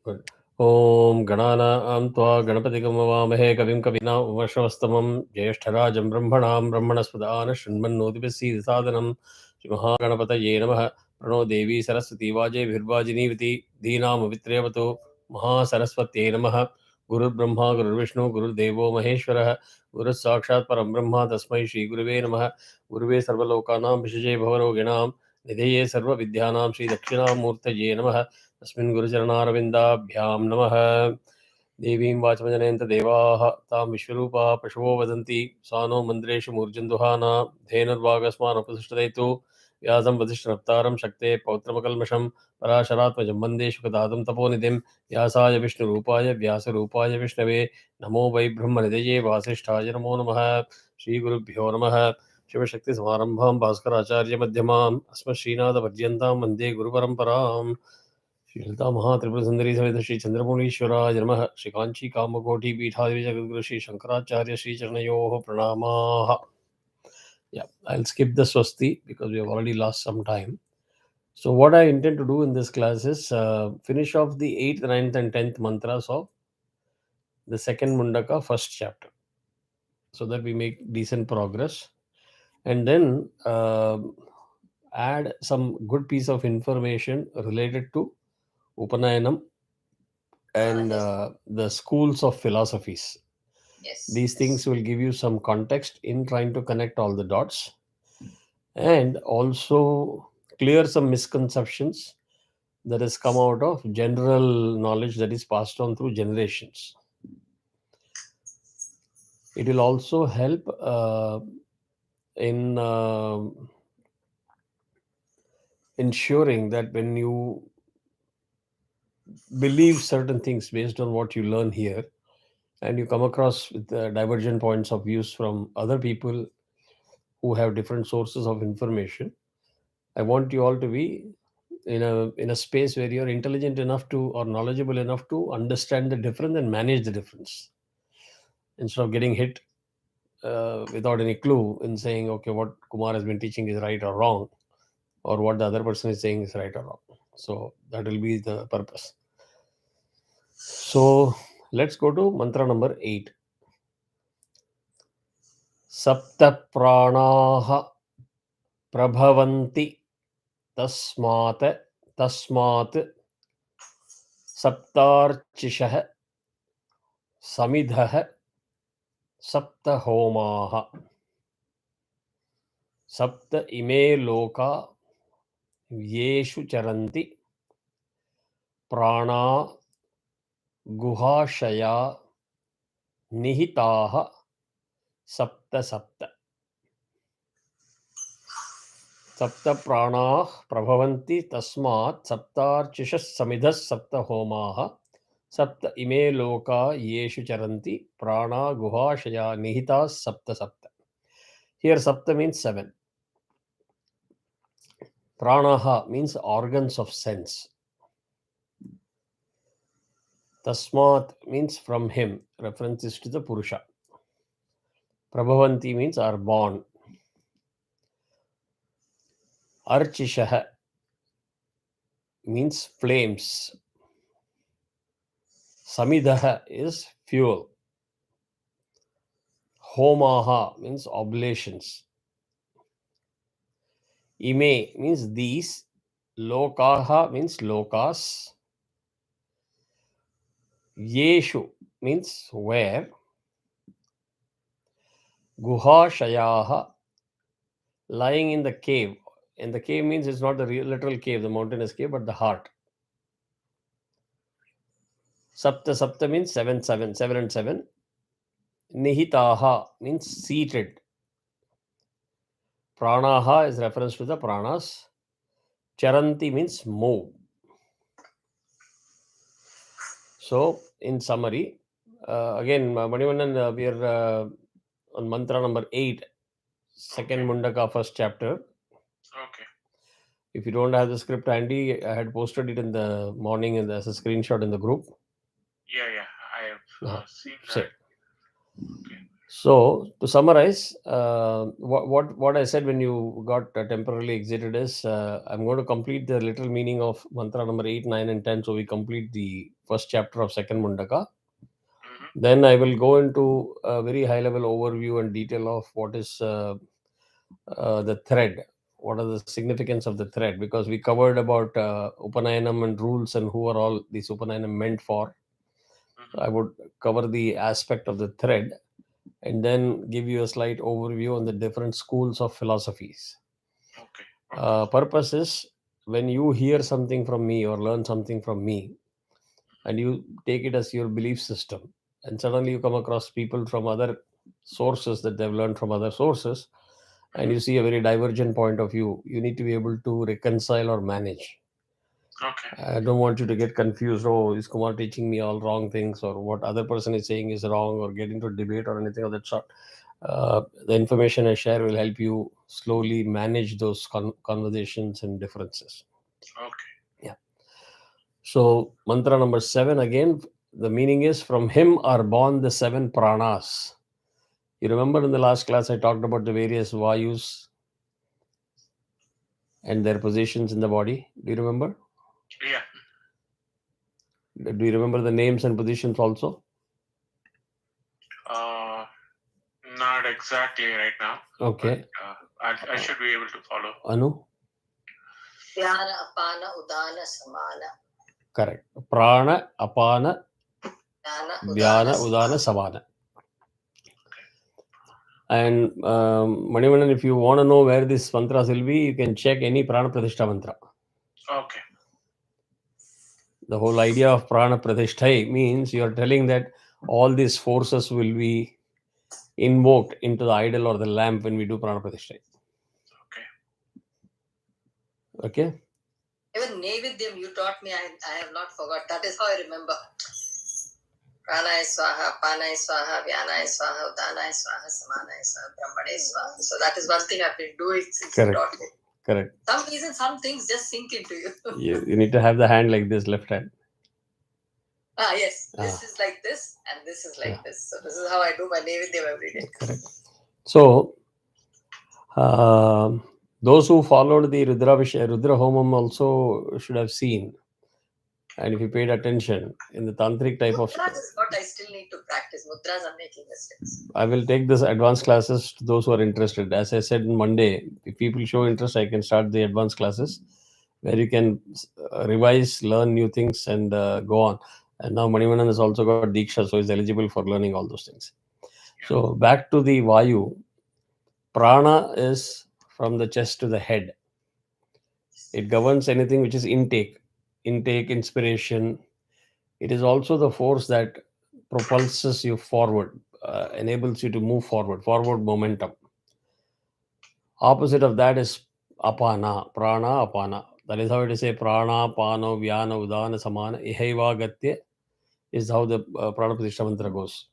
Om Ganana Tva Ganapatikam Vamahe Kavim Kavina Umashvastamam Jyeshthirajam Brahmanam Brahmanaspradana Shrinmannodipasi Sadanam Shrimaha Ganapataye Namaha Prano Devi Saraswati Vaje Virvajinivati Dhinam Vitrevatu Maha Saraswati Namaha Guru Brahma Guru Vishnu Guru Devo Maheshwara Guru Sakshat Param Brahma Tasmai Shri Guruve Namaha Guruve Sarvalokanam Vishajay Bhavaroginam Nidhaye Sarva Vidyanam Shri Dakshinamurtaye Namaha अस्मिन् गुरुचरणारविन्दाभ्यां नमः। देवीं वाचमजनयन्त देवाः तां विश्वरूपा पशवो वदन्ति सा no मन्दिरेषु मूर्जन्दुहाना धेनुर्वागस्मानुपतिष्ठदयितु व्यासं वसिष्ठनप्तारं शक्ते पौत्रमकल्मषं पराशरात्मजं वन्दे शुकदातं तपोनिधिं व्यासाय विष्णुरूपाय व्यासरूपाय विष्णवे नमो वै ब्रह्मनिधये वासिष्ठाय नमो नमः। श्रीगुरुभ्यो नमः। शिवशक्तिसमारम्भां भास्कराचार्यमध्यमाम् अस्मत्श्रीनाथपर्यन्तां वन्दे गुरुपरम्पराम्। श्रीलता महात्रिपुरसुंदरी समेत श्री चंद्रमौळीश्वराय नमः। श्री कांची कामकोटि पीठाधि जगद्गुरु Shri Shankaracharya Shri चरणयोः प्रणामाः. Yeah, I'll skip the swasti because we have already lost some time. So what I intend to do in this class is finish off the 8th, 9th and 10th mantras of the second Mundaka first chapter so that we make decent progress, and then add some good piece of information related to Upanayanam and the schools of philosophies. These things will give you some context in trying to connect all the dots and also clear some misconceptions that has come out of general knowledge that is passed on through generations. It will also help in ensuring that when you believe certain things based on what you learn here, and you come across with divergent points of views from other people who have different sources of information, I want you all to be in a space where you're intelligent enough to or knowledgeable enough to understand the difference and manage the difference, instead of getting hit without any clue in saying, okay, what Kumar has been teaching is right or wrong, or what the other person is saying is right or wrong. So that will be the purpose. So let's go to mantra number 8. Sapta pranaha prabhavanti tasmat saptarchishah samidhah सप्त होमाः सप्त इमे लोका येषु चरन्ति प्राणा गुहाशया निहिताः सप्त सप्त सप्त प्राणाः प्रभवन्ति तस्मात् सप्तार्चिषः समिधः सप्त होमाः सप्त इमे लोका येषु चरन्ति प्राणा गुहाशया निहिताः सप्त सप्त. Here sapta means 7. Pranaha means organs of sense. Tasmat means from him. Reference is to the Purusha. Prabhavanti means are born. Archishaha means flames. Samidaha is fuel. Homaha means oblations. Ime means these. Lokaha means lokas. Yeshu means where. Guhashayaha, lying in the cave. And the cave means it's not the literal cave, the mountainous cave, but the heart. Sapta Sapta means 7, 7, 7 and 7. Nihitaha means seated. Pranaha is reference to the pranas. Charanti means move. So, in summary, again, Manivannan, we are on mantra number 8, second Mundaka, first chapter. Okay. If you don't have the script handy, I had posted it in the morning and as a screenshot in the group. Yeah, I have seen that. Say. Okay. So to summarize, what I said when you got temporarily exited is, I'm going to complete the literal meaning of mantra number 8, 9, and 10. So we complete the first chapter of second Mundaka. Then I will go into a very high level overview and detail of what is the thread. What are the significance of the thread? Because we covered about Upanayanam and rules and who are all these Upanayanam meant for. I would cover the aspect of the thread and then give you a slight overview on the different schools of philosophies. Purpose is, when you hear something from me or learn something from me and you take it as your belief system, and suddenly you come across people from other sources that they've learned from other sources, and you see a very divergent point of view, you need to be able to reconcile or manage. I don't want you to get confused. Oh, is Kumar teaching me all wrong things, or what other person is saying is wrong, or get into debate or anything of that sort. The information I share will help you slowly manage those conversations and differences. Yeah. So mantra number 7, again, the meaning is, from him are born the 7 pranas. You remember in the last class I talked about the various vayus and their positions in the body. Do you remember? Yeah. Do you remember the names and positions also? Not exactly right now. Okay. But, I should be able to follow. Anu? Prana, apana, udana, samana. Correct. Prana, apana, vyana, udana, samana. And Manivanan, if you want to know where this mantras will be, you can check any Prana Pratishtha mantra. Okay. The whole idea of Prana Pratishtha means you are telling that all these forces will be invoked into the idol or the lamp when we do Prana Pratishtha. Okay? Even Nevidyam you taught me, I have not forgot. That is how I remember. Pranaya Swaha, Panaya Swaha, Vyanaya Swaha, Udanaya Swaha, Samanaya Swaha, Brahmanaya Swaha. So that is one thing I've been doing since you taught me. Correct. Some reason, some things just sink into you. You need to have the hand like this, left hand. Yes. This is like this and this is like this. So this is how I do my Nevidyam every day. Correct. So, those who followed the Rudra Homam also should have seen. And if you paid attention in the tantric type of... Mudras is what I still need to practice. Mudras are making mistakes. I will take this advanced classes to those who are interested. As I said on Monday, if people show interest, I can start the advanced classes where you can revise, learn new things, and go on. And now Manivanan has also got Diksha, so he's eligible for learning all those things. So back to the Vayu. Prana is from the chest to the head. It governs anything which is intake, inspiration. It is also the force that propulses you forward, enables you to move forward momentum. Opposite of that is apana, prana, apana. That is how it is a prana, pano, vyana, udana, samana, ihaiva gatya is how the prana pratishtha mantra goes.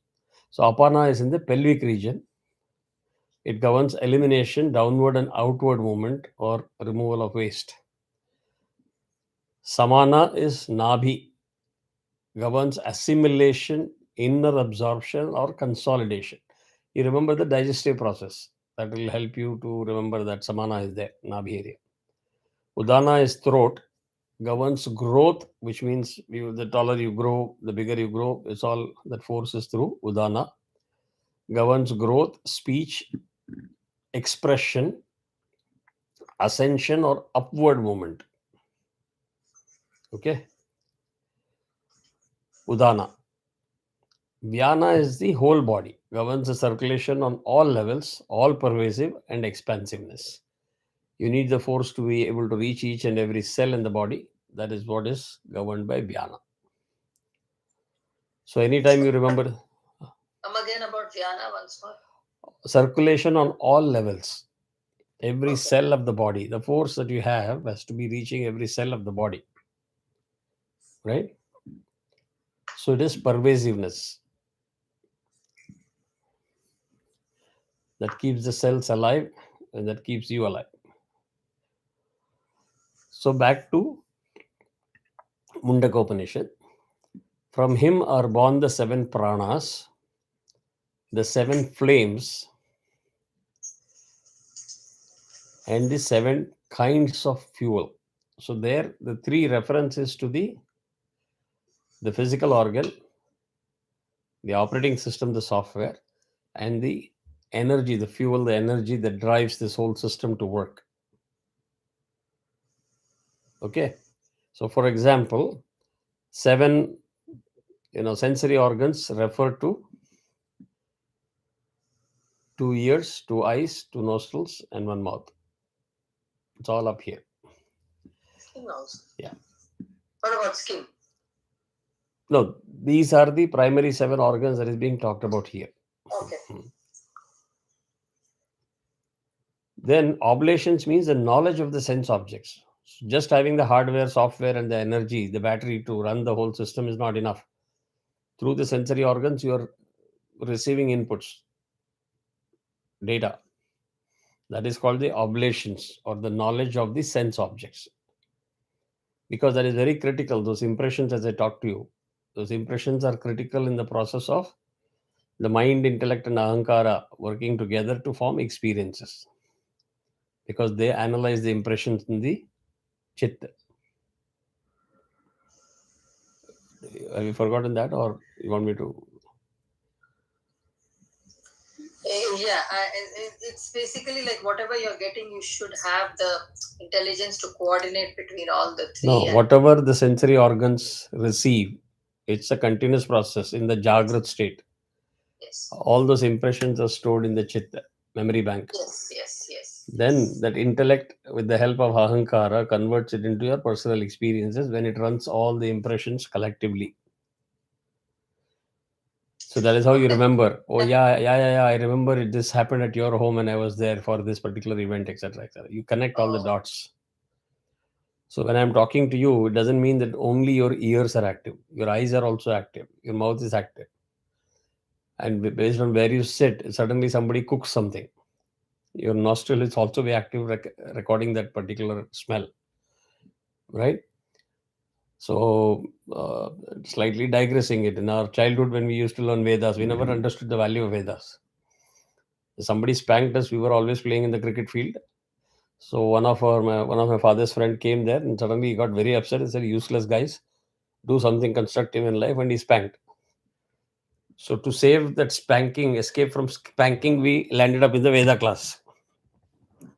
So apana is in the pelvic region. It governs elimination, downward and outward movement, or removal of waste. Samana is nabhi, governs assimilation, inner absorption, or consolidation. You remember the digestive process. That will help you to remember that samana is there, nabhi area. Udana is throat, governs growth, which means the taller you grow, the bigger you grow. It's all that forces through Udana. Governs growth, speech, expression, ascension, or upward movement. Okay. Udana. Vyana is the whole body, governs the circulation on all levels, all pervasive and expansiveness. You need the force to be able to reach each and every cell in the body. That is what is governed by Vyana. So anytime you remember... Come again about Vyana once more. Circulation on all levels, every cell of the body. The force that you have has to be reaching every cell of the body. Right? So it is pervasiveness that keeps the cells alive and that keeps you alive. So back to Mundaka Upanishad. From him are born the 7 pranas. the 7 flames and the 7 kinds of fuel. So there, the 3 references to the physical organ, the operating system, the software, and the energy, the fuel, the energy that drives this whole system to work. Okay. So for example, 7 sensory organs refer to 2 ears, 2 eyes, 2 nostrils, and 1 mouth. It's all up here. Skin also. Yeah. What about skin? No, these are the primary 7 organs that is being talked about here. Okay. Then oblations means the knowledge of the sense objects. So just having the hardware, software, and the energy, the battery to run the whole system is not enough. Through the sensory organs, you are receiving inputs, data. That is called the oblations, or the knowledge of the sense objects. Because that is very critical. Those impressions, as I talked to you, those impressions are critical in the process of the mind, intellect, and ahankara working together to form experiences. Because they analyze the impressions in the chitta. Have you forgotten that, or you want me to? Yeah, it's basically like whatever you're getting, you should have the intelligence to coordinate between all the 3. No, whatever the sensory organs receive, it's a continuous process in the Jagrat state. Yes. All those impressions are stored in the chitta, memory bank. Yes. Then that intellect, with the help of ahankara, converts it into your personal experiences when it runs all the impressions collectively. So that is how you remember. Oh yeah, I remember it. This happened at your home and I was there for this particular event, etc., etc. You connect all the dots. So when I'm talking to you, it doesn't mean that only your ears are active. Your eyes are also active. Your mouth is active. And based on where you sit, suddenly somebody cooks something. Your nostril is also be active, recording that particular smell. Right? So, slightly digressing it. In our childhood, when we used to learn Vedas, we never understood the value of Vedas. Somebody spanked us. We were always playing in the cricket field. So one of my father's friend came there, and suddenly he got very upset and said, "Useless guys, do something constructive in life," and he spanked. So to save that spanking, escape from spanking, we landed up in the Veda class.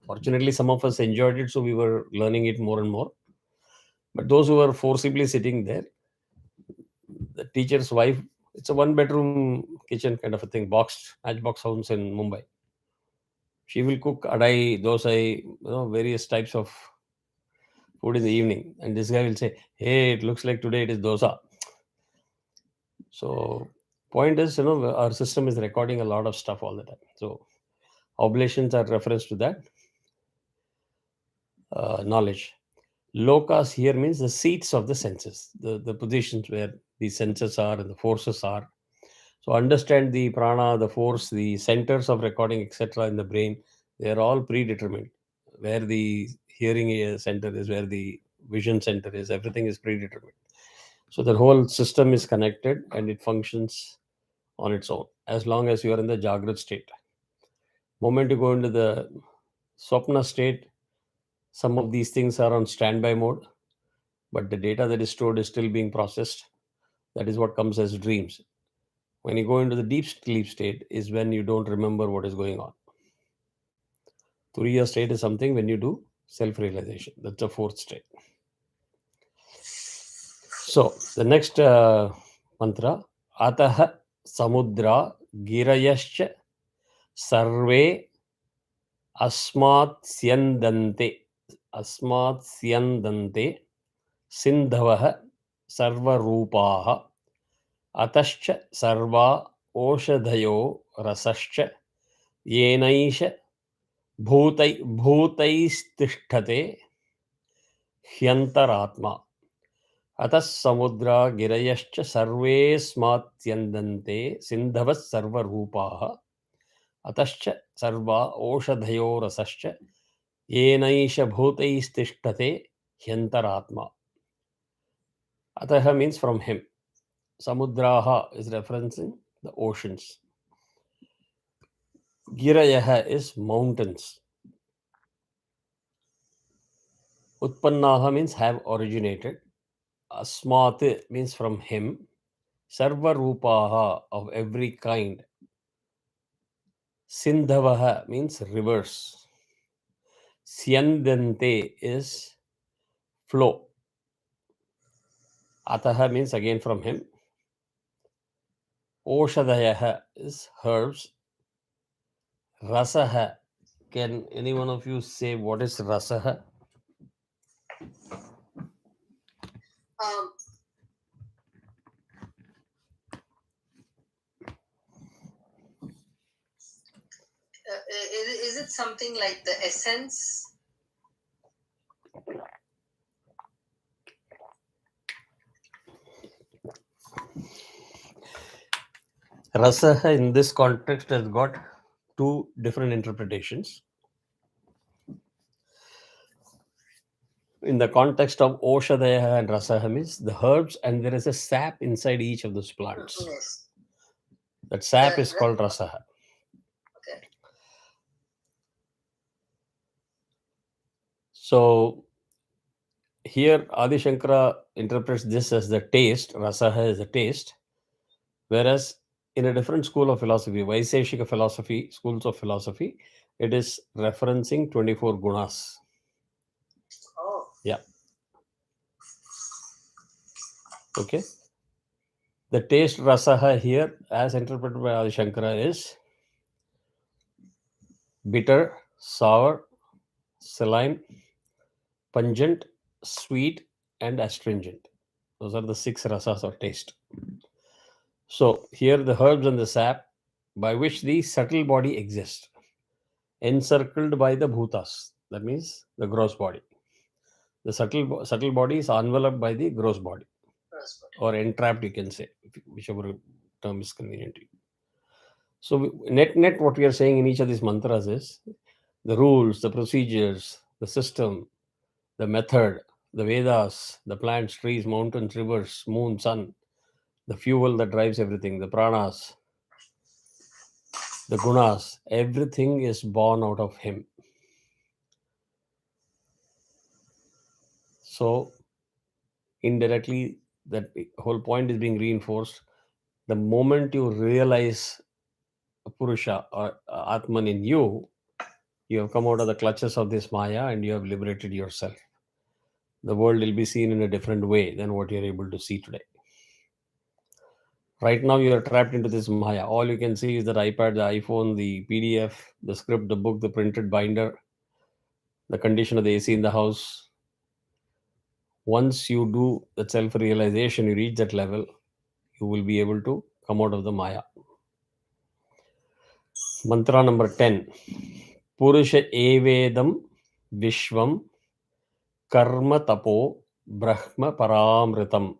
Fortunately, some of us enjoyed it, so we were learning it more and more. But those who were forcibly sitting there, the teacher's wife, it's a 1-bedroom kitchen kind of a thing, matchbox homes in Mumbai. She will cook adai, dosai, various types of food in the evening. And this guy will say, "Hey, it looks like today it is dosa." So point is, our system is recording a lot of stuff all the time. So oblations are reference to that knowledge. Lokas here means the seats of the senses, the positions where the senses are and the forces are. So understand the prana, the force, the centers of recording, etc. in the brain. They are all predetermined. Where the hearing center is, where the vision center is, everything is predetermined. So the whole system is connected and it functions on its own as long as you are in the Jagrat state. Moment you go into the Swapna state, some of these things are on standby mode, but the data that is stored is still being processed. That is what comes as dreams. When you go into the deep sleep state is when you don't remember what is going on. Turiya state is something when you do self-realization. That's the 4th state. So the next mantra, Ataha Samudra Girayascha Sarve Asmat Syandante Sindhavah Sarvarupaha Atascha Sarva Oshadhayo Rasascha Yenaisha Bhutaististhate Hyantaratma Atas Samudra Girayascha Sarvesmatyandante Sindhavas Sarvarupaha Atascha Sarva Oshadhayo Rasascha Yenaisha Bhutaististhate Hyantaratma. Ataha means from him. Samudraha is referencing the oceans. Girayaha is mountains. Utpannaha means have originated. Asmat means from him. Sarva Rupaha of every kind. Sindhavaha means rivers. Syandante is flow. Ataha means again from him. Oshadayaha is herbs. Rasaha. Can any one of you say what is rasaha? Um, is it something like the essence? Rasaha in this context has got two different interpretations. In the context of Oshadayaha and Rasaha means the herbs, and there is a sap inside each of those plants. Yes. That sap is called Rasaha. Okay. So here Adi Shankara interprets this as the taste, Rasaha is the taste, whereas in a different school of philosophy, Vaiseshika philosophy, schools of philosophy, it is referencing 24 gunas. Oh. Yeah. Okay. The taste Rasaha here, as interpreted by Adi Shankara, is bitter, sour, saline, pungent, sweet, and astringent. Those are the 6 rasas of taste. So here the herbs and the sap by which the subtle body exists, encircled by the bhutas, that means the gross body. The subtle body is enveloped by the gross body, or entrapped, you can say, whichever term is convenient to you. So net what we are saying in each of these mantras is the rules, the procedures, the system, the method, the Vedas, the plants, trees, mountains, rivers, moon, sun, the fuel that drives everything, the pranas, the gunas, everything is born out of him. So indirectly, that whole point is being reinforced. The moment you realize Purusha or Atman in you, you have come out of the clutches of this Maya and you have liberated yourself. The world will be seen in a different way than what you're able to see today. Right now, you are trapped into this Maya. All you can see is that iPad, the iPhone, the PDF, the script, the book, the printed binder, the condition of the AC in the house. Once you do that self realization, you reach that level, you will be able to come out of the Maya. Mantra number 10. Purusha evedam vishvam karma tapo brahma paramritam.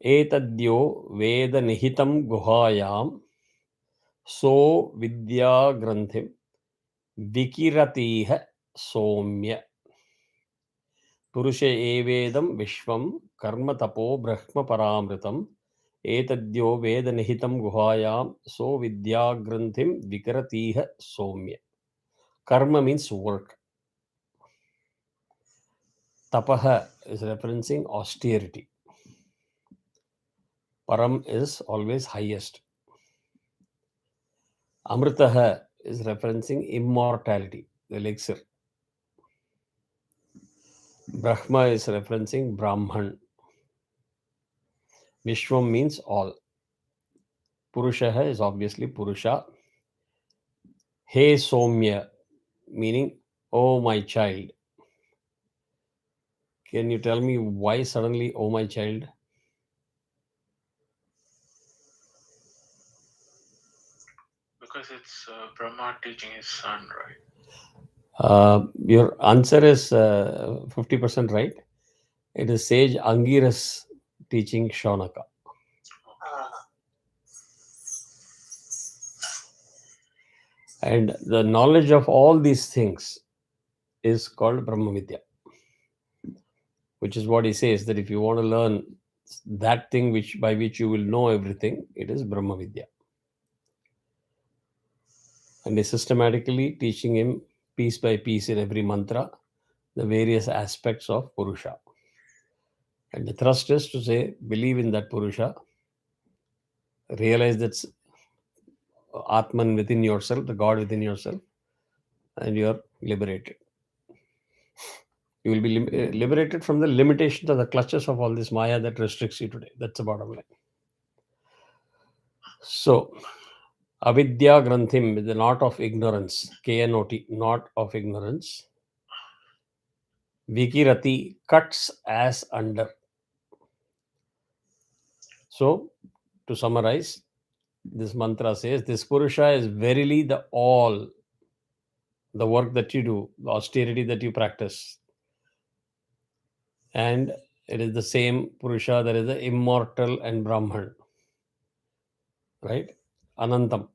Etadyo veda nihitam guhayam so vidya granthim vikiratiha somya. Purusha evedam vishvam karma tapo brahma paramritam. Etadyo veda nihitam guhayam so vidya granthim vikiratiha somya. Karma means work. Tapaha is referencing austerity. Param is always highest. Amritaha is referencing immortality, the elixir. Brahma is referencing Brahman. Vishwam means all. Purushaha is obviously Purusha. He Somya, meaning, oh my child. Can you tell me why suddenly, oh my child? Because it's Brahma teaching his son, right? Your answer is 50% right. It is sage Angiras teaching Shaunaka. And the knowledge of all these things is called Brahma Vidya, which is what he says, that if you want to learn that thing by which you will know everything, it is Brahma Vidya. and is systematically teaching him piece by piece in every mantra the various aspects of Purusha. And the thrust is to say, believe in that Purusha, realize that Atman within yourself, the God within yourself, and you are liberated. You will be liberated from the limitations of the clutches of all this Maya that restricts you today. That's the bottom line. So, Avidya Granthim is the knot of ignorance, KNOT, knot of ignorance. Vikirati cuts as under. So, to summarize, this mantra says, this Purusha is verily the all, the work that you do, the austerity that you practice. And it is the same Purusha that is the immortal and Brahman. Right? Anantam.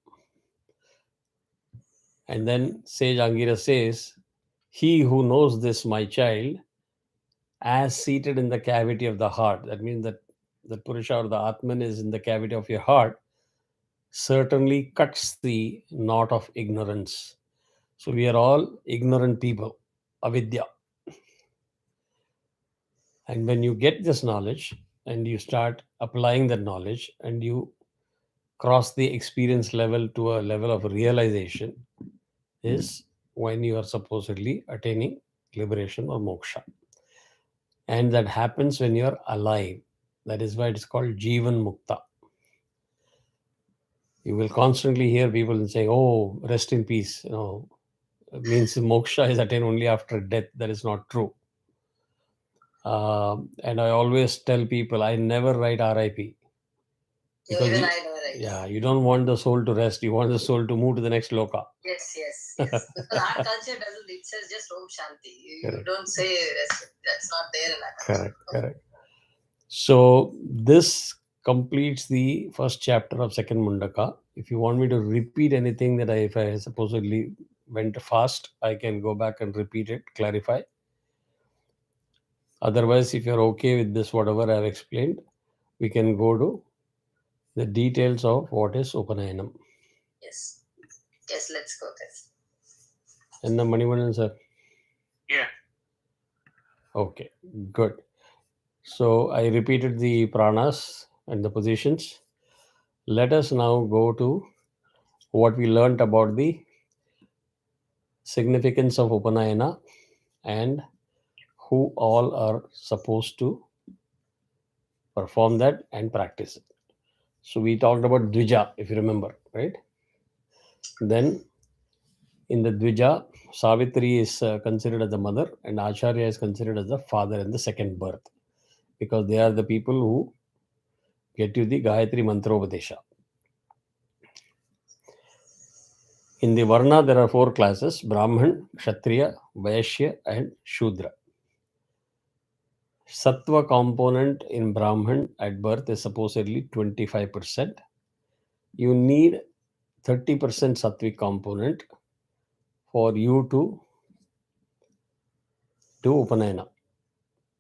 And then Sage Angira says, he who knows this, my child, as seated in the cavity of the heart, that means that the Purusha or the Atman is in the cavity of your heart, certainly cuts the knot of ignorance. So we are all ignorant people, avidya. And when you get this knowledge and you start applying that knowledge and you cross the experience level to a level of realization, is when you are supposedly attaining liberation or moksha. And that happens when you are alive. That is why it is called Jivan Mukta. You will constantly hear people saying, oh, rest in peace. It means moksha is attained only after death. That is not true. And I always tell people, I never write RIP. Because even I know, right? Yeah, you don't want the soul to rest. You want the soul to move to the next loka. Yes. Because our culture doesn't, it says just Om Shanti. You don't say rest. That's not there in our culture. Correct. So this completes the first chapter of second Mundaka. If you want me to repeat anything that if I supposedly went fast, I can go back and repeat it, clarify. Otherwise, if you're okay with this, whatever I've explained, we can go to the details of what is Upanayanam. Yes, let's go there. And the Manivanan, sir? Yeah. Okay, good. So I repeated the pranas and the positions. Let us now go to what we learnt about the significance of Upanayana and who all are supposed to perform that and practice it. So we talked about Dvija, if you remember, right? Then in the Dvija, Savitri is considered as the mother and Acharya is considered as the father in the second birth, because they are the people who get you the Gayatri Mantrovadesha. In the Varna, there are 4 classes: Brahman, Kshatriya, Vaishya, and Shudra. Sattva component in Brahman at birth is supposedly 25%. You need 30% sattvic component for you to do Upanayana.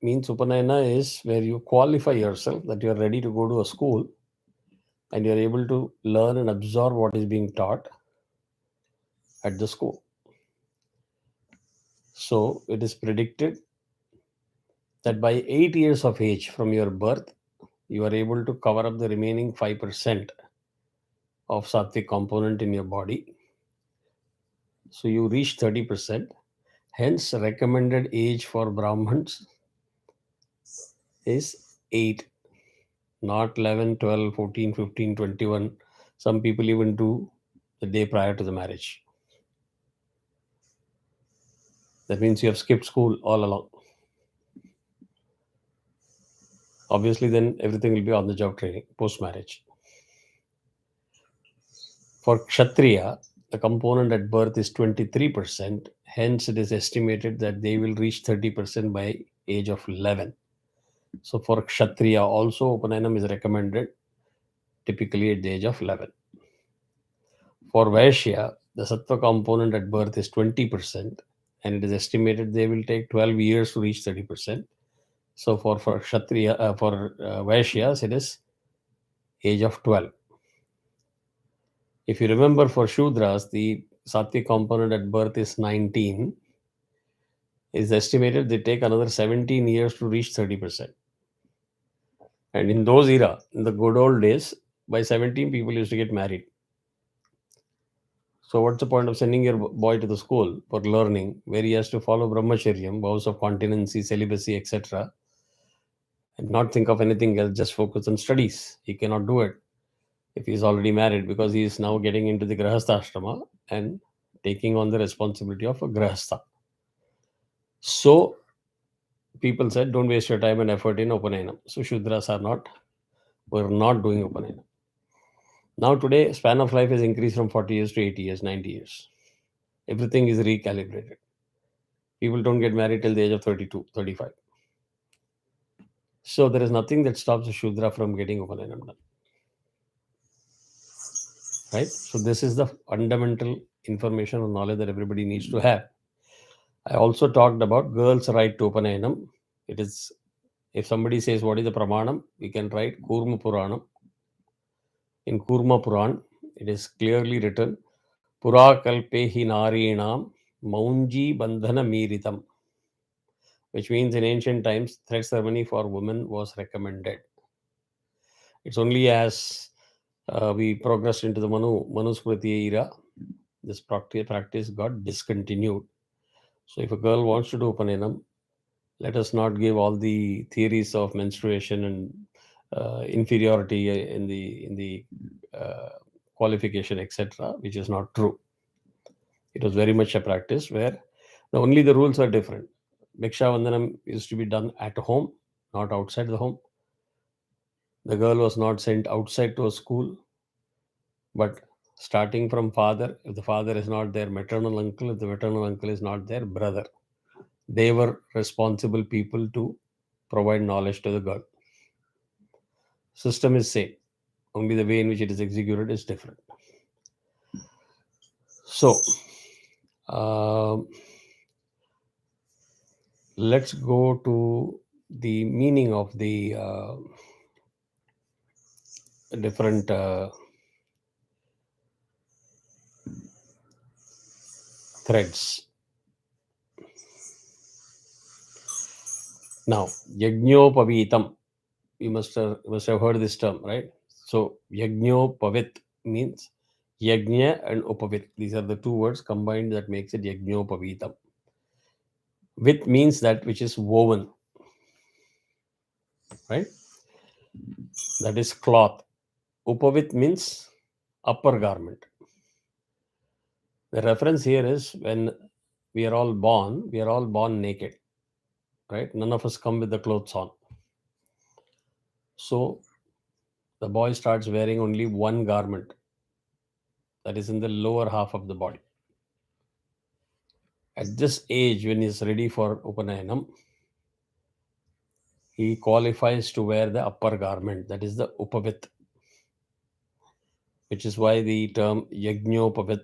Means Upanayana is where you qualify yourself that you are ready to go to a school and you are able to learn and absorb what is being taught at the school. So it is predicted that by 8 years of age from your birth, you are able to cover up the remaining 5% of sattvic component in your body. So you reach 30%. Hence, recommended age for Brahmins is 8, not 11, 12, 14, 15, 21. Some people even do the day prior to the marriage. That means you have skipped school all along. Obviously, then everything will be on the job training post-marriage. For Kshatriya, the component at birth is 23%. Hence, it is estimated that they will reach 30% by age of 11. So for Kshatriya also, Upanayana is recommended typically at the age of 11. For Vaishya, the Sattva component at birth is 20%, and it is estimated they will take 12 years to reach 30%. So for Kshatriya, for Vaishyas, it is age of 12. If you remember, for Shudras, the sattvic component at birth is 19, it's estimated they take another 17 years to reach 30%. And in those era, in the good old days, by 17 people used to get married. So what's the point of sending your boy to the school for learning, where he has to follow brahmacharyam, vows of continency, celibacy, etc., and not think of anything else, just focus on studies? He cannot do it if he's already married, because he is now getting into the grahastha ashrama and taking on the responsibility of a grahastha. So people said, don't waste your time and effort in Upanayana. So Shudras were not doing Upanayana. Now today, span of life has increased from 40 years to 80 years, 90 years. Everything is recalibrated. People don't get married till the age of 32, 35. So there is nothing that stops a Shudra from getting Upanayana done. Right? So this is the fundamental information or knowledge that everybody needs to have. I also talked about girls' right to Upanayanam. It is, if somebody says what is the Pramanam, we can write Kurma Puranam. In Kurma Puran, it is clearly written, Pura Kalpehi Narinam Maunji Bandhana Miritam, which means in ancient times, thread ceremony for women was recommended. It's only as we progressed into the Manusmriti era, this practice got discontinued. So if a girl wants to do Upanayana, let us not give all the theories of menstruation and inferiority in the qualification, etc., which is not true. It was very much a practice where only the rules are different. Bhiksha Vandanam used to be done at home, not outside the home. The girl was not sent outside to a school, but starting from father, if the father is not there, maternal uncle, if the maternal uncle is not there, brother. They were responsible people to provide knowledge to the girl. System is same, only the way in which it is executed is different. So let's go to the meaning of the different threads. Now, Yajñopavitam, you must have heard this term, right? So Yajñopavit means Yajna and Upavit. These are the two words combined that makes it Yajñopavitam. Vit means that which is woven, right? That is cloth. Upavit means upper garment. The reference here is when we are all born naked, right? None of us come with the clothes on. So the boy starts wearing only one garment, that is in the lower half of the body. At this age, when he is ready for Upanayanam, he qualifies to wear the upper garment, that is the Upavit, which is why the term Yajñopavit.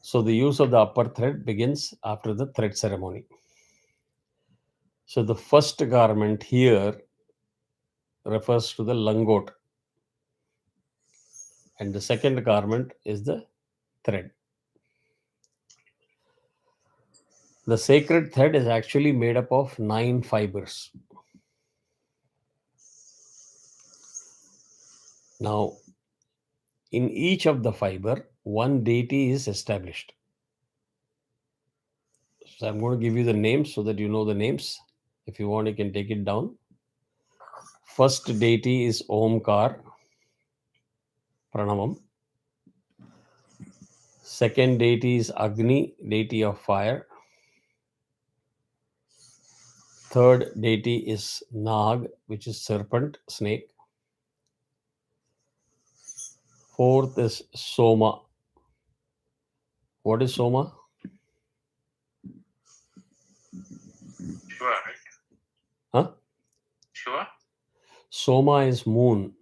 So the use of the upper thread begins after the thread ceremony. So the first garment here refers to the langot, and the second garment is the thread. The sacred thread is actually made up of 9 fibers. Now, in each of the fiber, one deity is established. So I'm going to give you the names so that you know the names. If you want, you can take it down. First deity is Omkar, Pranamam. Second deity is Agni, deity of fire. Third deity is Nag, which is serpent, snake. Fourth is Soma. What is Soma? Shiva, right? Huh? Shiva? Soma is moon.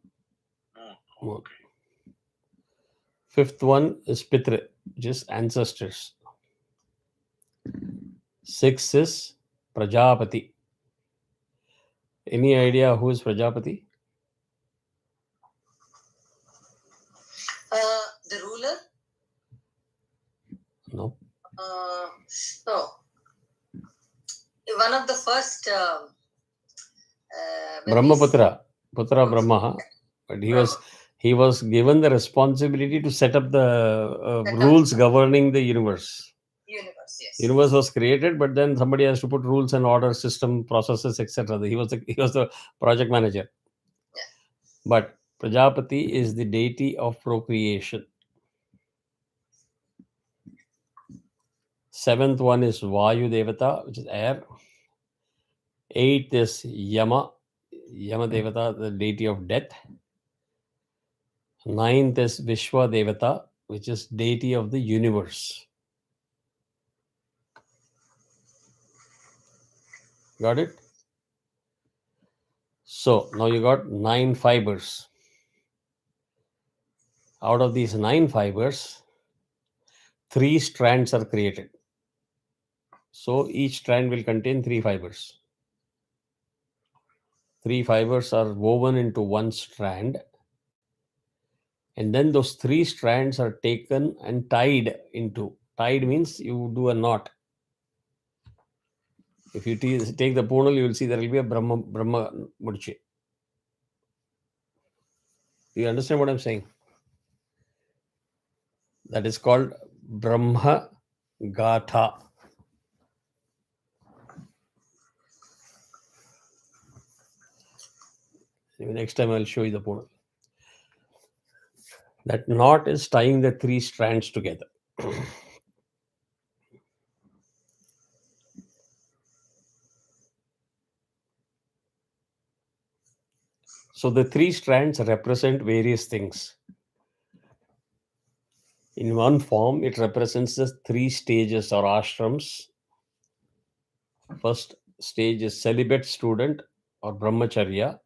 Moon. Okay. Fifth one is Pitra, which is ancestors. Sixth is Prajapati. Any idea who is Prajapati? No. No. One of the first Brahmaputra, Putra Brahma, but he was given the responsibility to set up the rules governing the universe. Yes. Universe was created, but then somebody has to put rules and order, system, processes, etc. He was the project manager. Yeah. But Prajapati is the deity of procreation. Seventh one is Vayu Devata, which is air. Eighth is Yama Devata, the deity of death. Ninth is Vishwa Devata, which is deity of the universe. Got it? So now you got 9 fibers. Out of these 9 fibers, 3 strands are created. So each strand will contain 3 fibers. 3 fibers are woven into one strand. And then those 3 strands are taken and tied into. Tied means you do a knot. If you take the punal, you will see there will be a Brahma Murchi. Do you understand what I'm saying? That is called Brahma Gatha. Next time I'll show you the punal. That knot is tying the 3 strands together. So the 3 strands represent various things. In one form, it represents the 3 stages or ashrams. First stage is celibate student or brahmacharya,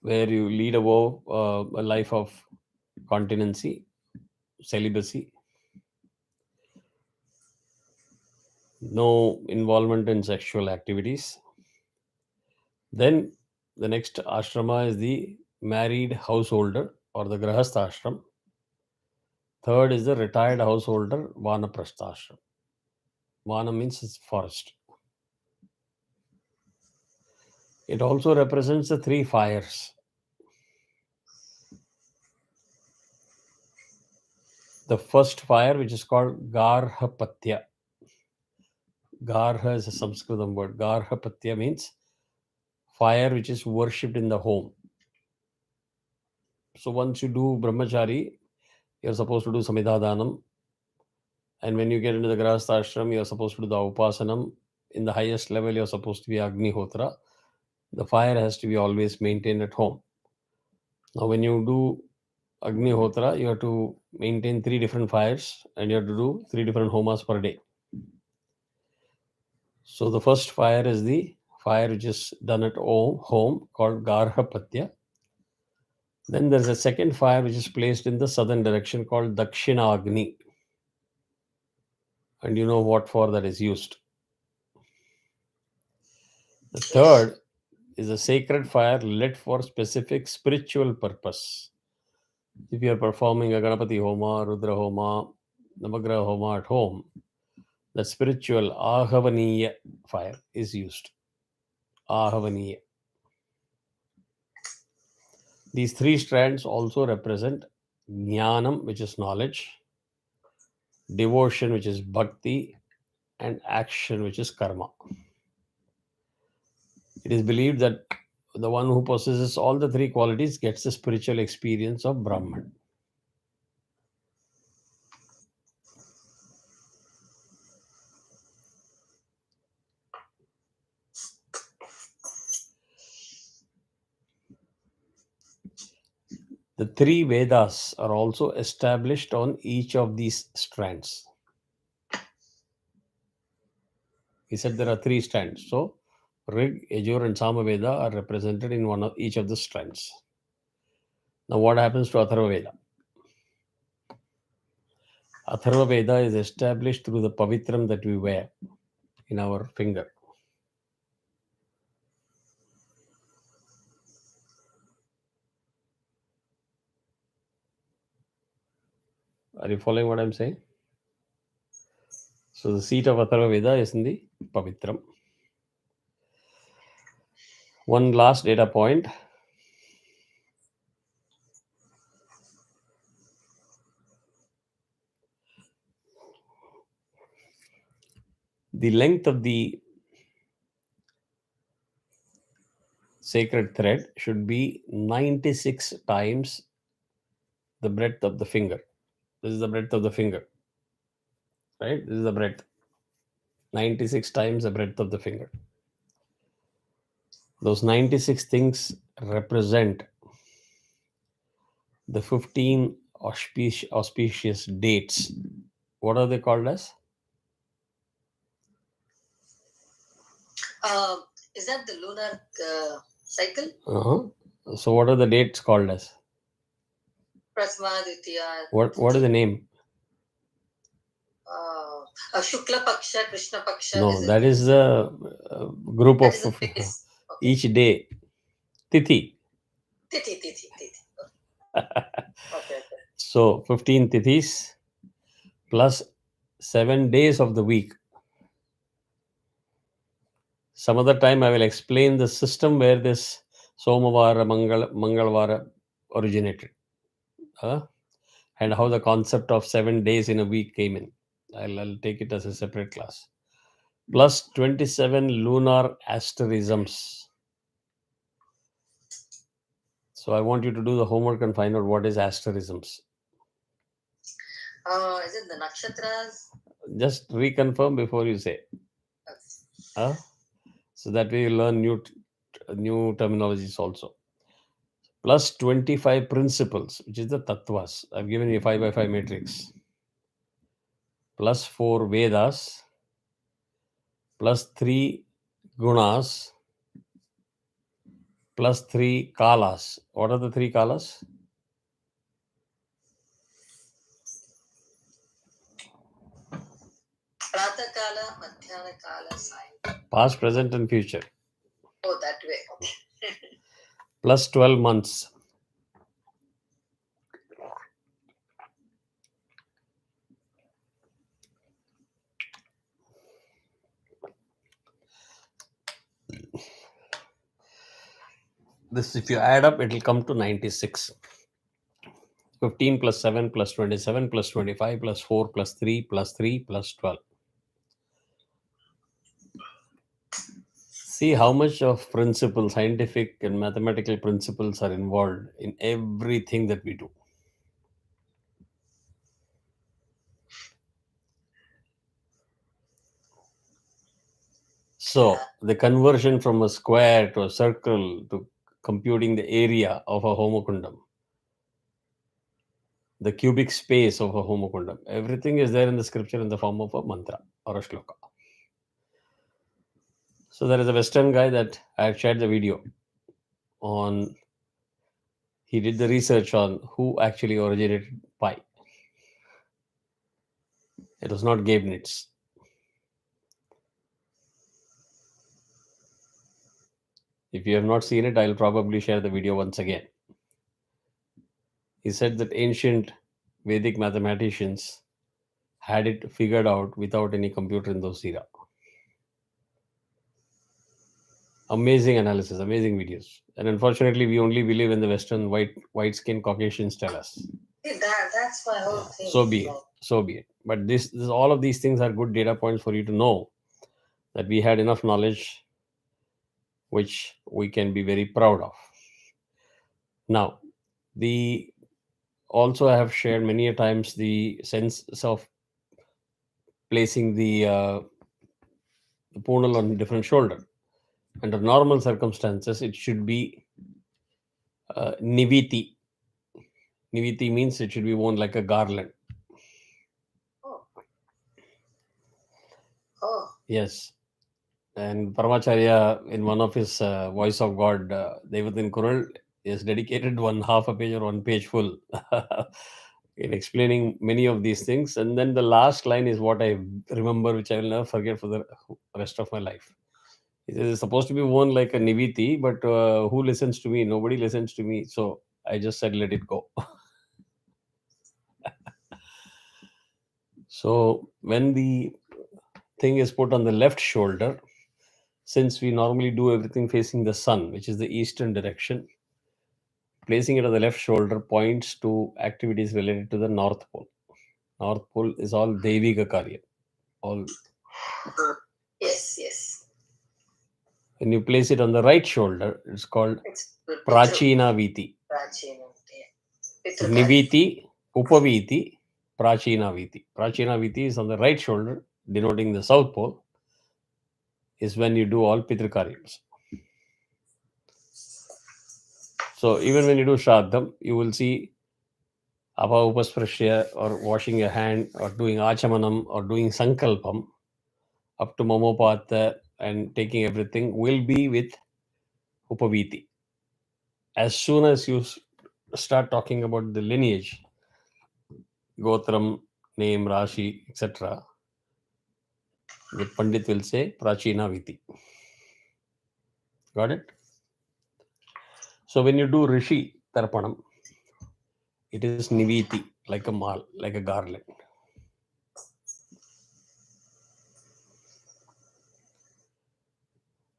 where you lead a life of continency, celibacy, no involvement in sexual activities. Then the next ashrama is the married householder or the grahastha ashram. Third is the retired householder, vanaprastha ashram. Vana means it's forest. It also represents the 3 fires. The first fire, which is called Garhapatya. Garha is a Sanskritam word. Garhapatya means fire which is worshipped in the home. So once you do brahmachari, you're supposed to do samidhadanam. And when you get into the grahastha ashram, you're supposed to do the upasanam. In the highest level, you're supposed to be agnihotra. The fire has to be always maintained at home. Now, when you do agnihotra, you have to maintain 3 different fires and you have to do 3 different homas per day. So the first fire is the fire which is done at home called Garhapatya. Then there's a second fire which is placed in the southern direction called Dakshina Agni. And you know what for that is used. The third is a sacred fire lit for specific spiritual purpose. If you are performing a Ganapati Homa, Rudra Homa, Navagraha Homa at home, the spiritual Ahavaniya fire is used. Ahavaniya. These 3 strands also represent Jnanam, which is knowledge, devotion, which is bhakti, and action, which is karma. It is believed that the one who possesses all the 3 qualities gets the spiritual experience of Brahman. The 3 Vedas are also established on each of these strands. He said there are 3 strands. So, Rig, Yajur, and Samaveda are represented in each of the strands. Now, what happens to Atharva Veda? Atharva Veda is established through the pavitram that we wear in our finger. Are you following what I'm saying? So the seat of Atharva Veda is in the Pavitram. One last data point. The length of the sacred thread should be 96 times the breadth of the finger. This is the breadth of the finger, right? This is the breadth. 96 times the breadth of the finger. Those 96 things represent the 15 auspicious dates. What are they called as? Is that the lunar cycle? So what are the dates called as? Prasma, Ditya. What is the name? Shukla Paksha, Krishna Paksha. No, that is the group that of is the phase. Okay. each day. Tithi. Tithi. Okay. So 15 tithis plus 7 days of the week. Some other time I will explain the system where this Somavara, Mangalavara originated. And how the concept of 7 days in a week came in. I'll take it as a separate class. Plus 27 lunar asterisms. So I want you to do the homework and find out what is asterisms. Is it the nakshatras? Just reconfirm before you say. So that we will learn new terminologies also. Plus 25 principles, which is the tattvas. I've given you a 5x5 matrix. Plus 4 Vedas. Plus 3 gunas. Plus 3 kalas. What are the 3 kalas? Prata Kala, Madhyana Kala, Sai. Past, present, and future. Oh, that way. Okay. Plus 12 months. This, if you add up, it will come to 96. 15 plus 7 plus 27 plus 25 plus 4 plus 3 plus 3 plus 12. See how much of principles, scientific and mathematical principles are involved in everything that we do. So the conversion from a square to a circle to computing the area of a homokundam, the cubic space of a homokundam, everything is there in the scripture in the form of a mantra or a shloka. So there is a Western guy that I have shared the video on. He did the research on who actually originated pi. It was not Leibniz. If you have not seen it, I'll probably share the video once again. He said that ancient Vedic mathematicians had it figured out without any computer in those era. Amazing analysis, amazing videos. And unfortunately, we only believe in the Western white skin Caucasians tell us. That's my whole thing. So be it. But this all of these things are good data points for you to know that we had enough knowledge which we can be very proud of. Now, also I have shared many a times the sense of placing the poonal on different shoulder. Under normal circumstances, it should be niviti. Niviti means it should be worn like a garland. Oh. Yes. And Paramacharya, in one of his Voice of God, Devatin Kural, is dedicated one half a page or 1 page full in explaining many of these things. And then the last line is what I remember, which I will never forget for the rest of my life. It is supposed to be worn like a niviti, but who listens to me? Nobody listens to me. So I just said, let it go. So when the thing is put on the left shoulder, since we normally do everything facing the sun, which is the eastern direction, placing it on the left shoulder points to activities related to the North Pole. North Pole is all Deviga Karya. All. Yes. When you place it on the right shoulder, it's called Prachina Viti. Niviti, Upaviti, Prachina Viti. Prachina Viti is on the right shoulder, denoting the South Pole, is when you do all Pitrikaryams. So even when you do Shraddham, you will see Abha Upasprashya, or washing your hand, or doing Achamanam, or doing Sankalpam, up to Mamopata and taking everything, will be with Upaviti. As soon as you start talking about the lineage, Gotram, name, Rashi, etc., the Pandit will say Prachina Viti. Got it? So when you do Rishi Tarpanam, it is Niviti, like a mal, like a garland.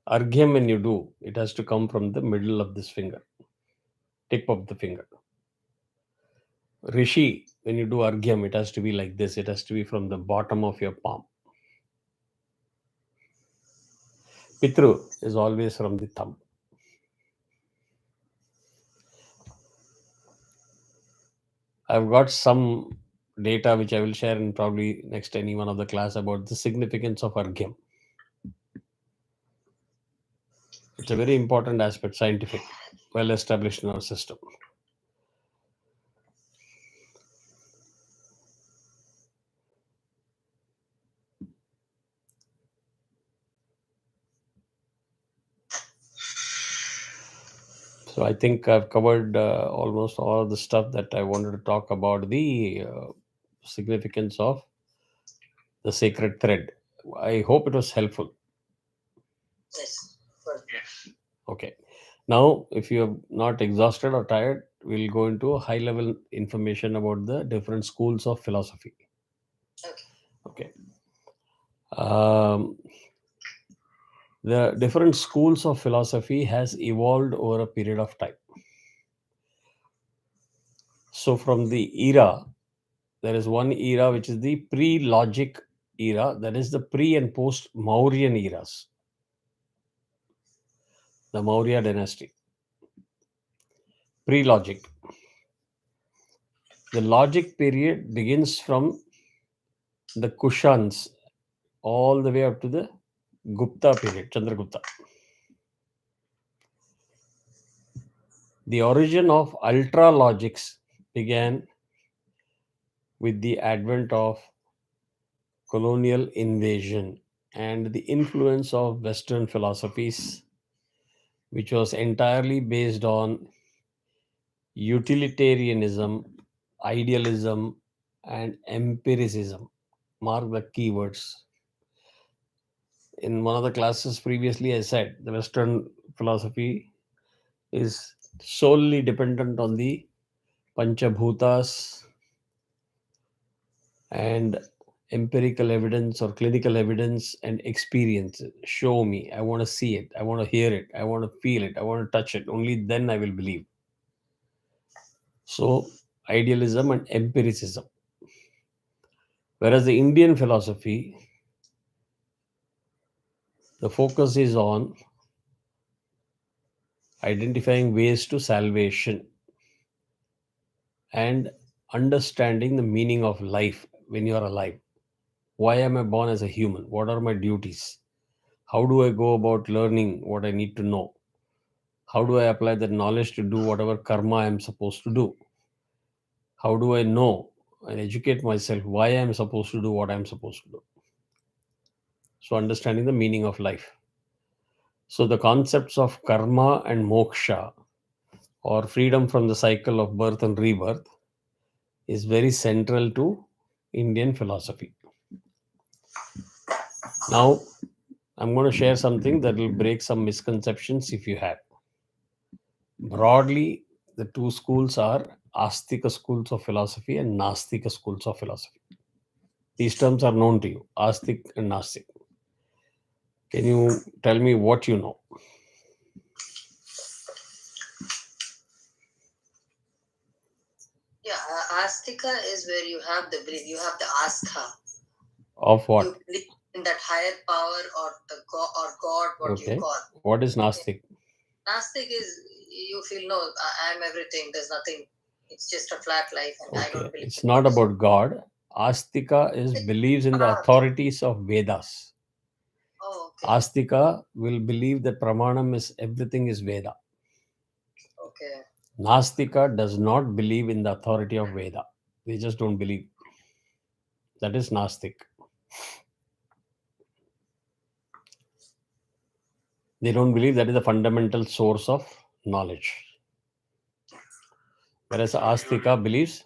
Arghyam, when you do, it has to come from the middle of this finger, tip of the finger. Rishi, when you do Arghyam, it has to be like this. It has to be from the bottom of your palm. Pitru is always from the thumb. I've got some data which I will share in probably next any one of the class about the significance of Arghyam. It's a very important aspect, scientific, well established in our system. So I think I've covered almost all the stuff that I wanted to talk about the significance of the sacred thread. I hope it was helpful. Yes. Yes. Okay. Now, if you are not exhausted or tired, we'll go into a high level information about the different schools of philosophy. Okay. The different schools of philosophy has evolved over a period of time. So from the era, there is one era which is the pre-logic era, that is the pre and post Mauryan eras, the Maurya dynasty. Pre-logic. The logic period begins from the Kushans all the way up to the Gupta period, Chandragupta. The origin of ultra logics began with the advent of colonial invasion and the influence of Western philosophies, which was entirely based on utilitarianism, idealism, and empiricism. Mark the keywords. In one of the classes previously, I said the Western philosophy is solely dependent on the Panchabhutas and empirical evidence or clinical evidence and experience. Show me. I want to see it. I want to hear it. I want to feel it. I want to touch it. Only then I will believe. So, idealism and empiricism. Whereas the Indian philosophy, the focus is on identifying ways to salvation and understanding the meaning of life when you are alive. Why am I born as a human? What are my duties? How do I go about learning what I need to know? How do I apply that knowledge to do whatever karma I am supposed to do? How do I know and educate myself why I am supposed to do what I am supposed to do? So, understanding the meaning of life. So, the concepts of karma and moksha, or freedom from the cycle of birth and rebirth, is very central to Indian philosophy. Now, I'm going to share something that will break some misconceptions if you have. Broadly, the two schools are Astika schools of philosophy and Nastika schools of philosophy. These terms are known to you, Astik and Nastik. Can you tell me what you know? Yeah, astika is where you have the belief, you have the astha. Of what? You believe in that higher power or the God, what Okay. you call. What is Nastik? Nastik is you feel no, I'm everything. There's nothing. It's just a flat life, and I Okay. don't believe. It's not about God. Astika is believes in the authorities of Vedas. Oh, okay. Astika will believe that Pramanam is everything is Veda. Okay. Nastika does not believe in the authority of Veda. They just don't believe. That is Nastik. They don't believe that is the fundamental source of knowledge. Whereas Astika believes.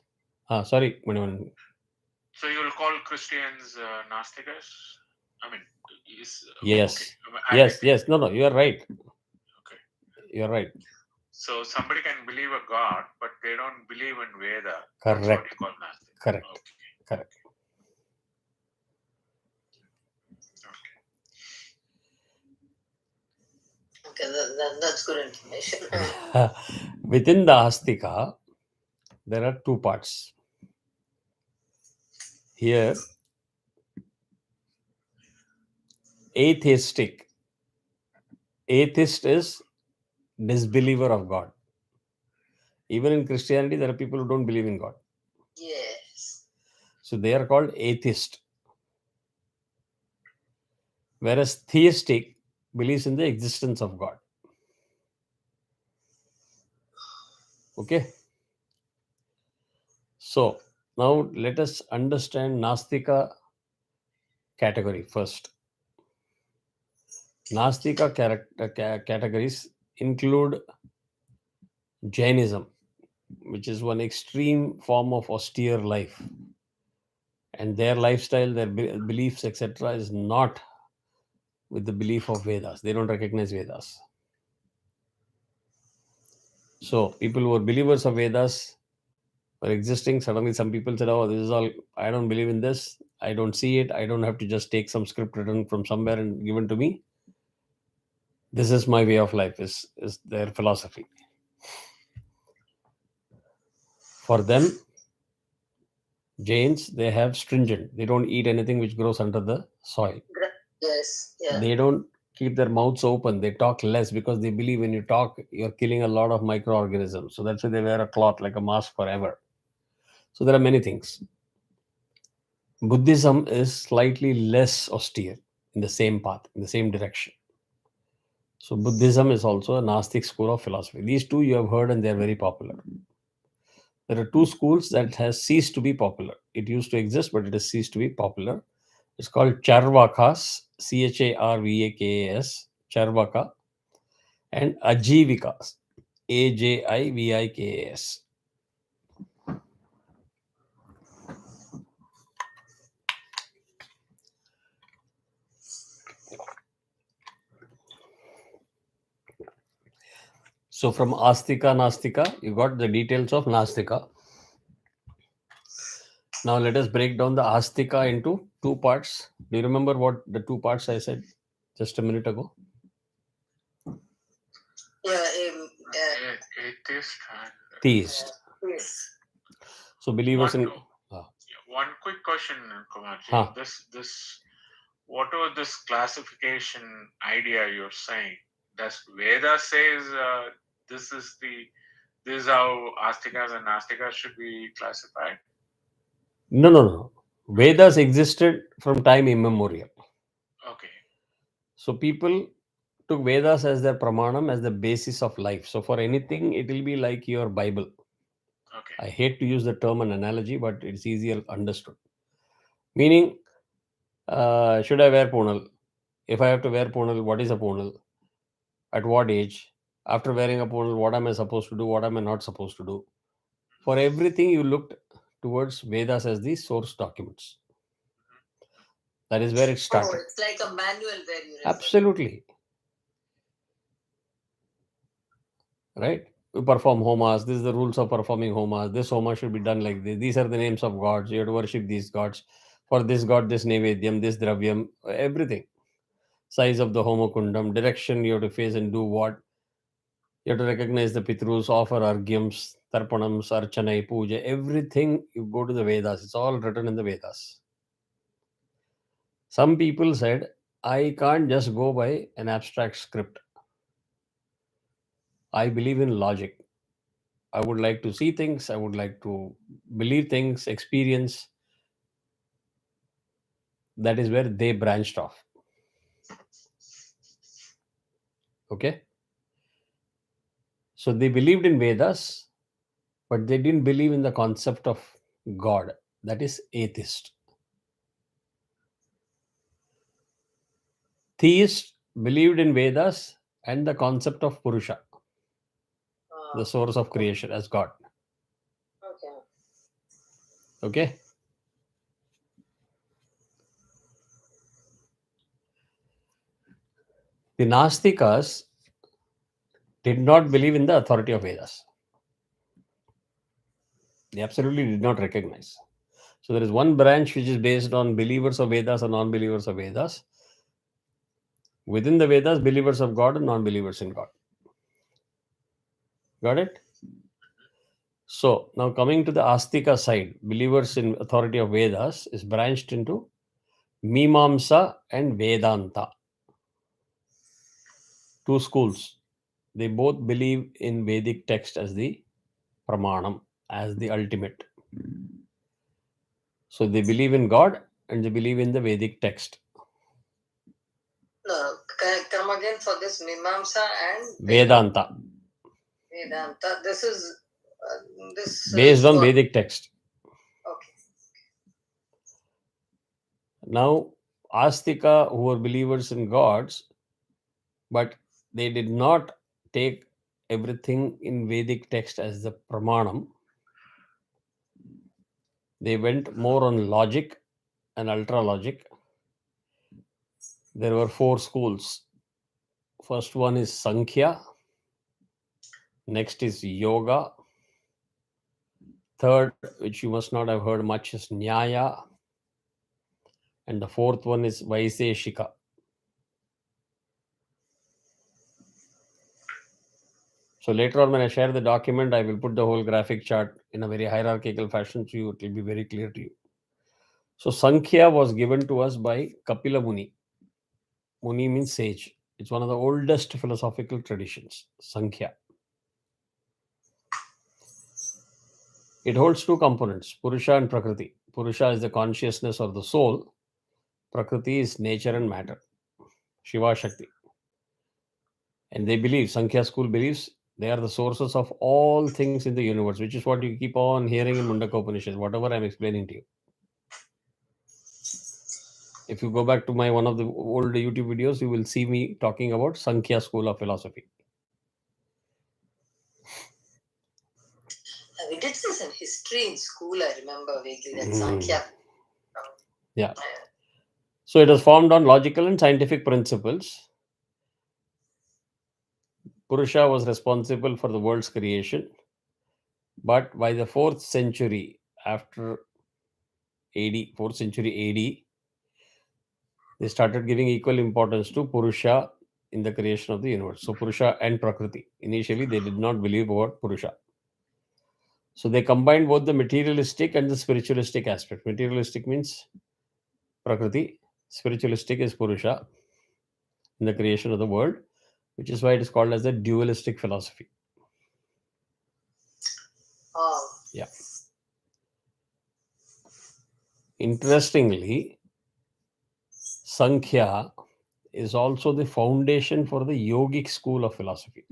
Sorry, Manivan. So you will call Christians Nastikas? I mean, Yes. Okay. Yes, yes. No, you are right. Okay. You are right. So somebody can believe a God, but they don't believe in Veda. Correct. That's what you call Nastik. Correct. Okay. Correct. Okay, that's good information. Within the Astika, there are two parts. Here, atheistic. Atheist is disbeliever of God. Even in Christianity, there are people who don't believe in God. Yes. So they are called atheist. Whereas theistic believes in the existence of God. Okay. So now let us understand Nastika category first. Nastika categories include Jainism, which is one extreme form of austere life. And their lifestyle, their beliefs, etc., is not with the belief of Vedas. They don't recognize Vedas. So people who are believers of Vedas were existing. Suddenly some people said, oh, this is all, I don't believe in this. I don't see it. I don't have to just take some script written from somewhere and given to me. This is my way of life, is their philosophy. For them, Jains, they have stringent. They don't eat anything which grows under the soil. Yes. Yeah. They don't keep their mouths open. They talk less because they believe when you talk, you're killing a lot of microorganisms. So that's why they wear a cloth like a mask forever. So there are many things. Buddhism is slightly less austere in the same path, in the same direction. So Buddhism is also a Gnostic school of philosophy. These two you have heard and they are very popular. There are two schools that has ceased to be popular. It used to exist, but it has ceased to be popular. It's called Charvakas, Charvakas, Charvaka, and Ajivikas, Ajivikas. So from Astika, Nastika, you got the details of Nastika. Now let us break down the Astika into two parts. Do you remember what the two parts I said just a minute ago? Yeah. Atheist and Theist. Yes. So believers in. One quick question, Kumar. Huh. This whatever this classification idea you're saying, does Veda says this is how Astikas and Nastikas should be classified? No. Vedas existed from time immemorial. Okay. So people took Vedas as their pramanam, as the basis of life. So for anything, it will be like your Bible. Okay. I hate to use the term and analogy, but it's easier understood. Meaning, should I wear ponal? If I have to wear ponal, what is a ponal? At what age? After wearing a ponal, what am I supposed to do? What am I not supposed to do? For everything, you looked towards Vedas as the source documents. That is where it started. Oh, it's like a manual where you refer. Absolutely. Right? We perform homas. This is the rules of performing homas. This homa should be done like this. These are the names of gods. You have to worship these gods. For this god, this nevedyam, this dravyam, everything. size of the homokundam, direction you have to face and do what. You have to recognize the Pitrus, offer argyams, tarpanams, archanai, puja, everything. You go to the Vedas. It's all written in the Vedas. Some people said, I can't just go by an abstract script. I believe in logic. I would like to see things. I would like to believe things, experience. That is where they branched off. Okay. So they believed in Vedas, but they didn't believe in the concept of God. That is atheist. Theists believed in Vedas and the concept of Purusha, the source of creation, as God. Okay. Okay. The Nastikas did not believe in the authority of Vedas. They absolutely did not recognize. So there is one branch which is based on believers of Vedas and non-believers of Vedas. Within the Vedas, believers of God and non-believers in God. Got it? So now coming to the Astika side, believers in authority of Vedas is branched into Mimamsa and Vedanta. Two schools. They both believe in Vedic text as the Pramanam, as the ultimate. So they believe in God and they believe in the Vedic text. No, come again for this Mimamsa and Vedanta. Vedanta. This is Based on what? Vedic text. Okay. Now, Astika, who were believers in gods, but they did not take everything in Vedic text as the Pramanam. They went more on logic and ultra logic. There were four schools. First one is Sankhya, next is Yoga, third, which you must not have heard much, is Nyaya, and the fourth one is Vaiseshika. So later on, when I share the document, I will put the whole graphic chart in a very hierarchical fashion, so it will be very clear to you. So Sankhya was given to us by Kapila Muni. Muni means sage. It's one of the oldest philosophical traditions, Sankhya. It holds two components, Purusha and Prakriti. Purusha is the consciousness or the soul. Prakriti is nature and matter, Shiva Shakti. And they believe, Sankhya school believes, they are the sources of all things in the universe, which is what you keep on hearing in Mundaka Upanishat, whatever I'm explaining to you. If you go back to my one of the old YouTube videos, you will see me talking about Sankhya school of philosophy. We did this in history in school, I remember vaguely, that Sankhya. Yeah. So it was formed on logical and scientific principles. Purusha was responsible for the world's creation. But by the 4th century, after AD, 4th century AD, they started giving equal importance to Purusha in the creation of the universe. So Purusha and Prakriti. Initially, they did not believe about Purusha. So they combined both the materialistic and the spiritualistic aspect. Materialistic means Prakriti. Spiritualistic is Purusha in the creation of the world, which is why it is called as the dualistic philosophy. Oh. Yeah. Interestingly, Sankhya is also the foundation for the yogic school of philosophy.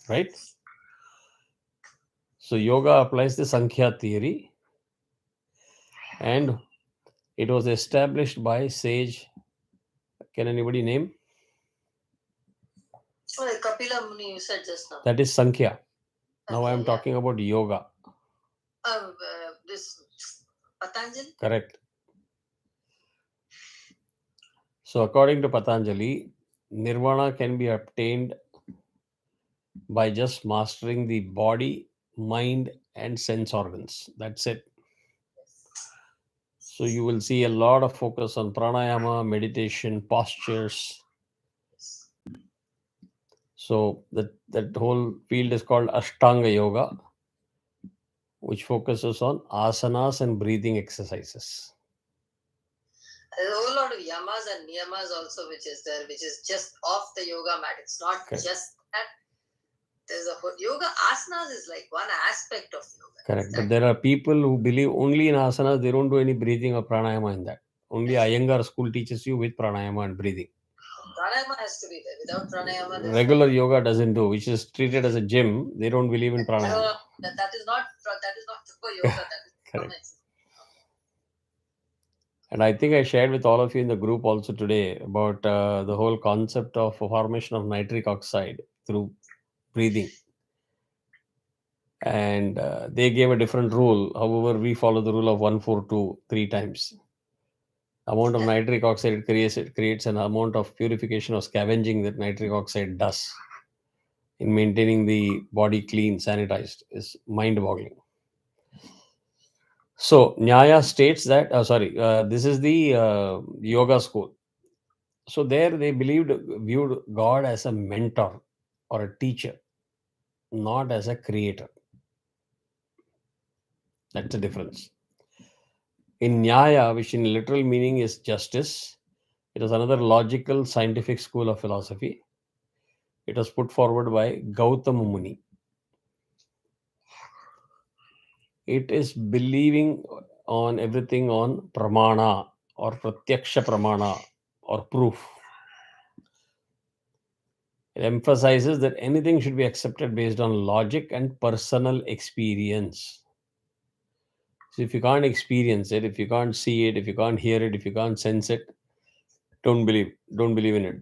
Right? So yoga applies the Sankhya theory, and it was established by sage. Can anybody name? Oh, Kapila Muni, you said just now. That is Sankhya. Now I am yeah. talking about yoga. This Patanjali? Correct. So according to Patanjali, nirvana can be obtained by just mastering the body, mind, and sense organs. That's it. So you will see a lot of focus on pranayama, meditation, postures. So that whole field is called Ashtanga Yoga, which focuses on asanas and breathing exercises. There's a whole lot of yamas and niyamas also, which is there, which is just off the yoga mat. It's not Correct. just that. There's a whole yoga asanas is like one aspect of yoga. Correct. But there are people who believe only in asanas, they don't do any breathing or pranayama in that. Only Iyengar school teaches you with pranayama and breathing. Pranayama has to be there. Without pranayama, there's Regular yoga doesn't do, which is treated as a gym. They don't believe in pranayama. that is not proper yoga. That is Correct. And I think I shared with all of you in the group also today about the whole concept of formation of nitric oxide through breathing. And they gave a different rule. However, we follow the rule of 1-4-2 3 times. Amount of nitric oxide creates an amount of purification or scavenging that nitric oxide does in maintaining the body clean, sanitized, is mind-boggling. So Nyaya states that, this is the yoga school. So there they viewed God as a mentor or a teacher, not as a creator. That's the difference. In Nyaya, which in literal meaning is justice, it is another logical scientific school of philosophy. It was put forward by Gautama Muni. It is believing on everything on pramana or pratyaksha pramana or proof. It emphasizes that anything should be accepted based on logic and personal experience. So if you can't experience it, if you can't see it, if you can't hear it, if you can't sense it, don't believe in it.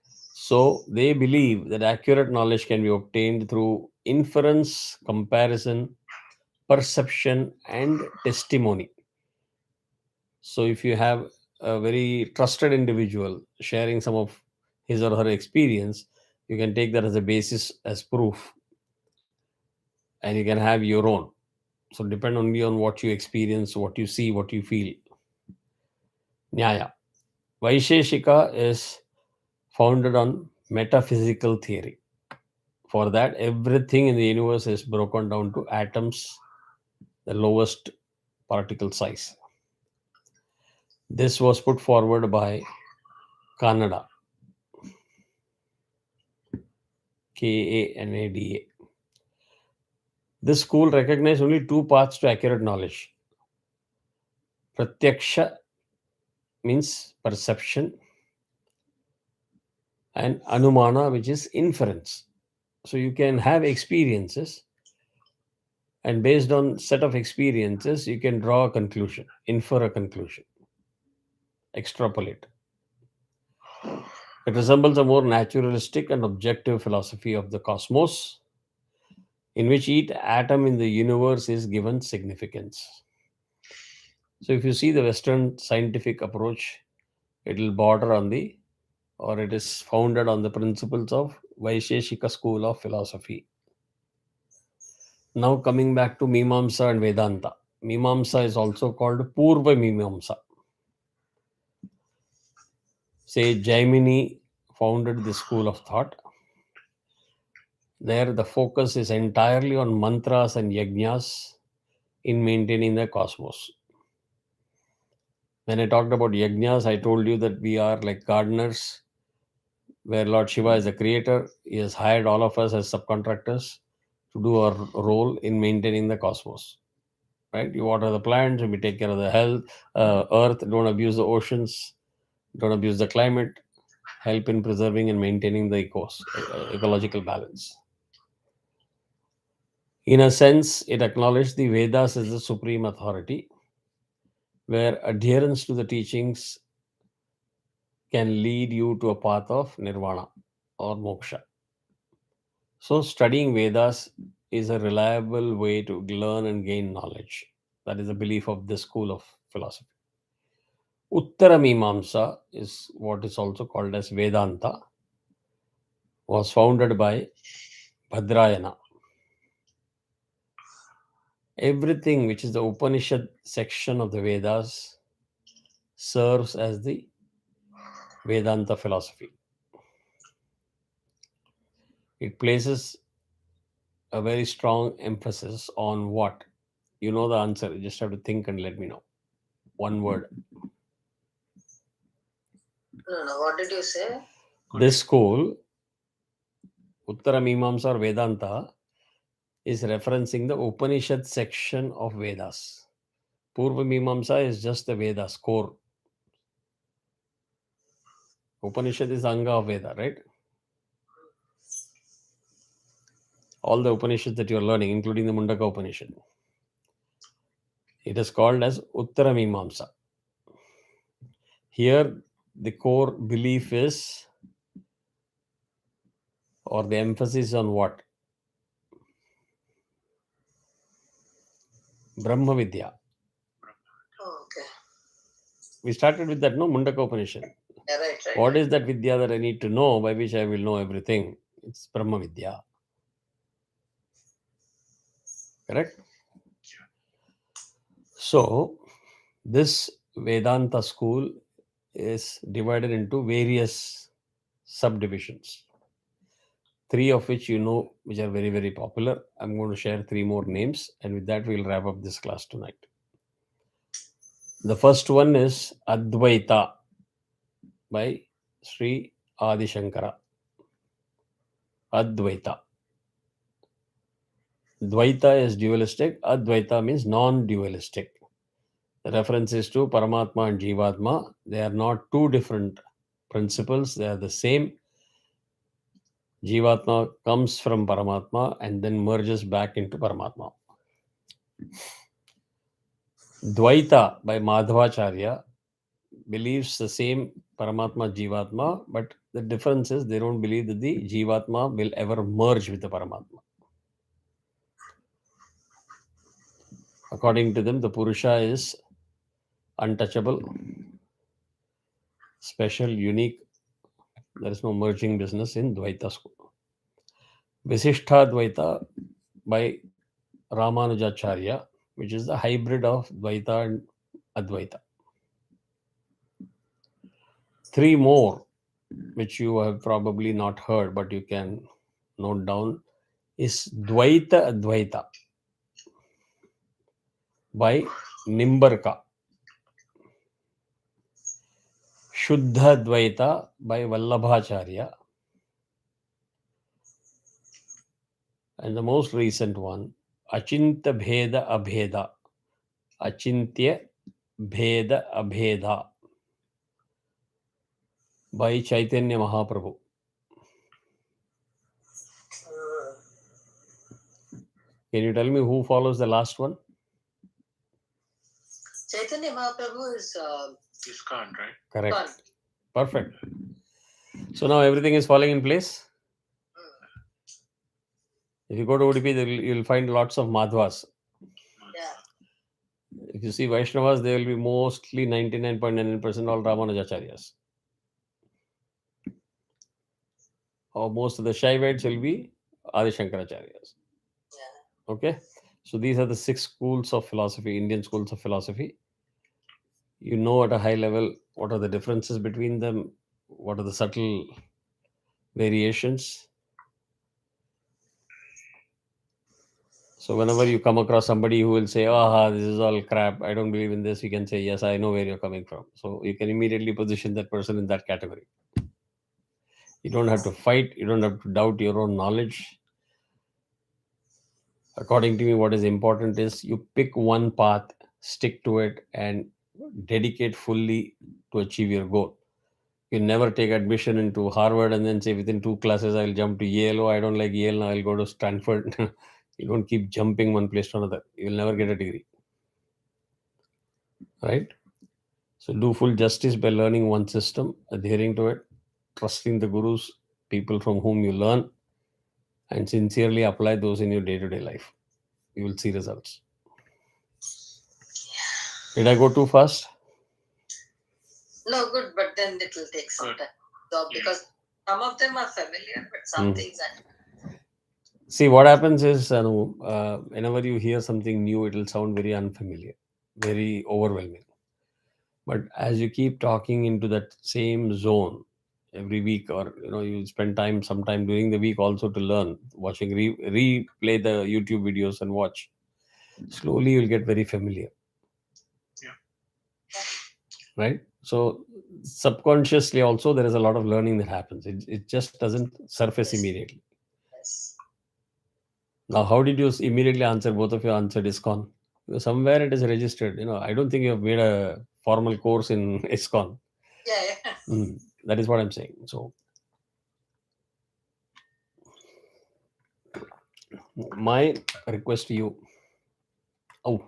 So they believe that accurate knowledge can be obtained through inference, comparison, perception, and testimony. So if you have a very trusted individual sharing some of his or her experience, you can take that as a basis, as proof, and you can have your own. So depend only on what you experience, what you see, what you feel. Nyaya. Vaisheshika is founded on metaphysical theory. For that, everything in the universe is broken down to atoms, the lowest particle size. This was put forward by Kanada, Kanada. This school recognized only two paths to accurate knowledge. Pratyaksha means perception, and Anumana, which is inference. So you can have experiences, and based on set of experiences, you can draw a conclusion, infer a conclusion, extrapolate. It resembles a more naturalistic and objective philosophy of the cosmos, in which each atom in the universe is given significance. So if you see the Western scientific approach, it will border on it is founded on the principles of Vaisheshika school of philosophy. Now coming back to Mimamsa and Vedanta. Mimamsa is also called Purva Mimamsa. Say Jaimini founded this school of thought. There the focus is entirely on mantras and yajnas in maintaining the cosmos. When I talked about yajnas, I told you that we are like gardeners, where Lord Shiva is the creator. He has hired all of us as subcontractors to do our role in maintaining the cosmos. Right? You water the plants, and we take care of the health, earth. Don't abuse the oceans. Don't abuse the climate. Help in preserving and maintaining the ecological balance. In a sense, it acknowledged the Vedas as the supreme authority, where adherence to the teachings can lead you to a path of nirvana or moksha. So, studying Vedas is a reliable way to learn and gain knowledge. That is the belief of this school of philosophy. Uttara Mimamsa is what is also called as Vedanta, was founded by Bhadrayana. Everything which is the Upanishad section of the Vedas serves as the Vedanta philosophy. It places a very strong emphasis on what? You know the answer. You just have to think and let me know. One word. No, what did you say? This school, Uttara Mimamsa or Vedanta, is referencing the Upanishad section of Vedas. Purva Mimamsa is just the Vedas core. Upanishad is Anga of Veda, right? All the Upanishads that you are learning, including the Mundaka Upanishad. It is called as Uttara Mimamsa. Here, the core belief is, or the emphasis on what? Brahma Vidya. Okay. We started with that, no? Mundaka Upanishad. Yeah, right. What is that Vidya that I need to know by which I will know everything? It's Brahma Vidya. Correct? So, this Vedanta school is divided into various subdivisions. 3 of which you know, which are very, very popular. I'm going to share 3 more names, and with that, we'll wrap up this class tonight. The first one is Advaita by Sri Adi Shankara. Advaita. Dvaita is dualistic. Advaita means non-dualistic. The reference is to Paramatma and Jivatma. They are not two different principles. They are the same. Jivatma comes from Paramatma and then merges back into Paramatma. Dvaita by Madhvacharya believes the same Paramatma Jivatma, but the difference is they don't believe that the Jivatma will ever merge with the Paramatma. According to them, the Purusha is untouchable, special, unique. There is no merging business in Dvaita school. Visishtha Dvaita by Ramanujacharya, which is the hybrid of Dvaita and Advaita. 3 more, which you have probably not heard, but you can note down, is Dvaita Advaita by Nimbarka. Shuddha Dvaita by Vallabhacharya. And the most recent one, Achintya Bheda Abheda. Achintya Bheda Abheda by Chaitanya Mahaprabhu. Can you tell me who follows the last one? Chaitanya Mahaprabhu is ISKCON, right? Correct. gone. Perfect. So now everything is falling in place. If you go to Udupi, you'll find lots of Madhvas. Yeah. If you see Vaishnavas, they will be mostly 99.99% all Ramanujacharyas. Or most of the Shaivites will be Adi Shankaracharyas. Yeah. Okay? So these are the 6 schools of philosophy, Indian schools of philosophy. You know at a high level what are the differences between them, what are the subtle variations. So whenever you come across somebody who will say, "Ah, this is all crap, I don't believe in this," you can say, "Yes, I know where you're coming from." So you can immediately position that person in that category. You don't have to fight, you don't have to doubt your own knowledge. According to me, what is important is you pick one path, stick to it, and dedicate fully to achieve your goal. You never take admission into Harvard and then say within 2 classes I'll jump to Yale. Oh, I don't like Yale now, I'll go to Stanford. You don't keep jumping one place to another. You'll never get a degree. Right? So do full justice by learning one system, adhering to it, trusting the gurus, people from whom you learn, and sincerely apply those in your day-to-day life. You will see results. Did I go too fast? No, good, but then it will take some Good. time. So because some of them are familiar, but some things are See, what happens is, whenever you hear something new, it will sound very unfamiliar, very overwhelming. But as you keep talking into that same zone every week, or you spend sometime during the week also to learn, watching, replay the YouTube videos and watch. Slowly, you'll get very familiar. Yeah. Right. So subconsciously, also there is a lot of learning that happens. It just doesn't surface Yes. immediately. Yes. Now, how did you immediately answer? Both of you answered ISKCON. Somewhere it is registered. I don't think you have made a formal course in ISKCON. Yeah. That is what I'm saying. So, my request to you. Oh,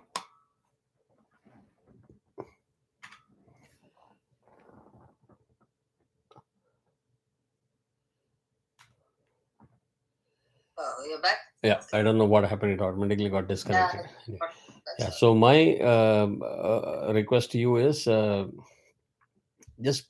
Oh, you're back? yeah. I don't know what happened. It automatically got disconnected. Anyway. That's Yeah. all. So my request to you is just